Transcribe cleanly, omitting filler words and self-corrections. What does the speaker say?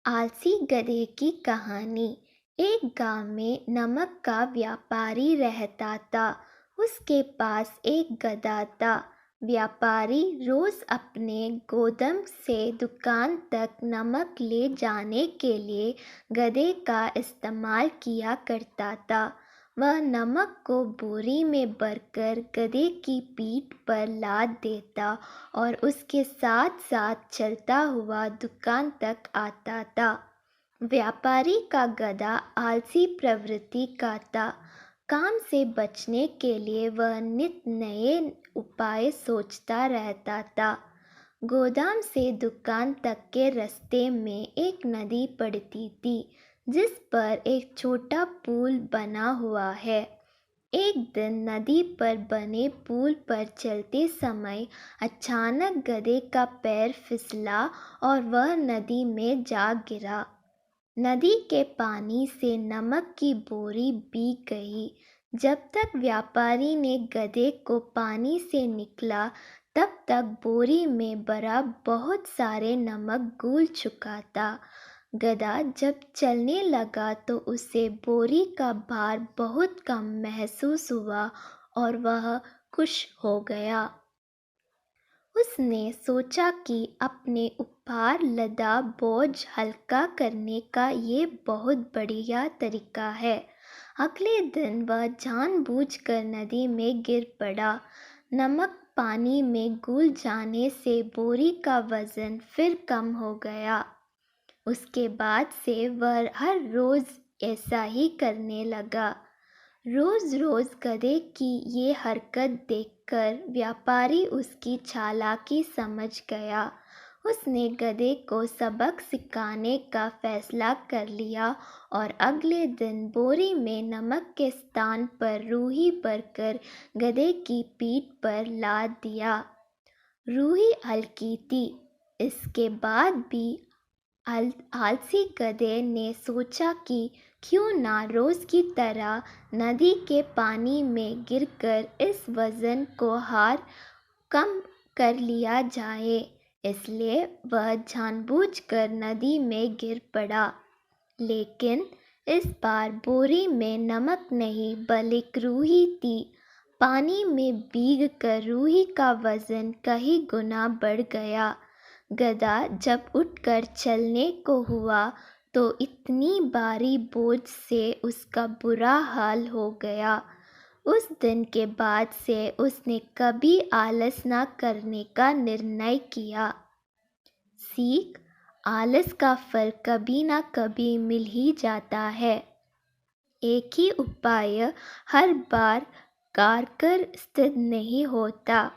आलसी गधे की कहानी। एक गांव में नमक का व्यापारी रहता था। उसके पास एक गधा था। व्यापारी रोज अपने गोदाम से दुकान तक नमक ले जाने के लिए गधे का इस्तेमाल किया करता था। वह नमक को बोरी में भरकर गधे की पीठ पर लाद देता और उसके साथ साथ चलता हुआ दुकान तक आता था। व्यापारी का गधा आलसी प्रवृत्ति का था। काम से बचने के लिए वह नित नए उपाय सोचता रहता था। गोदाम से दुकान तक के रास्ते में एक नदी पड़ती थी, जिस पर एक छोटा पुल बना हुआ है। एक दिन नदी पर बने पुल पर चलते समय अचानक गधे का पैर फिसला और वह नदी में जा गिरा। नदी के पानी से नमक की बोरी भीग गई। जब तक व्यापारी ने गधे को पानी से निकला, तब तक बोरी में भरा बहुत सारे नमक घुल चुका था। गधा जब चलने लगा तो उसे बोरी का भार बहुत कम महसूस हुआ और वह खुश हो गया। उसने सोचा कि अपने ऊपर लदा बोझ हल्का करने का ये बहुत बढ़िया तरीका है। अगले दिन वह जानबूझकर नदी में गिर पड़ा। नमक पानी में घुल जाने से बोरी का वजन फिर कम हो गया। उसके बाद से वह हर रोज ऐसा ही करने लगा। रोज रोज गधे की ये हरकत देखकर व्यापारी उसकी चालाकी समझ गया। उसने गधे को सबक सिखाने का फैसला कर लिया और अगले दिन बोरी में नमक के स्थान पर रूही भरकर गधे की पीठ पर लाद दिया। रूही हल्की थी। इसके बाद भी आलसी गधे ने सोचा कि क्यों ना रोज की तरह नदी के पानी में गिरकर इस वजन को हार कम कर लिया जाए। इसलिए वह जानबूझकर नदी में गिर पड़ा। लेकिन इस बार बोरी में नमक नहीं बल्कि रूही थी। पानी में भीग कर रूही का वजन कई गुना बढ़ गया। गधा जब उठकर चलने को हुआ तो इतनी भारी बोझ से उसका बुरा हाल हो गया। उस दिन के बाद से उसने कभी आलस न करने का निर्णय किया। सीख: आलस का फल कभी ना कभी मिल ही जाता है। एक ही उपाय हर बार कारगर सिद्ध नहीं होता।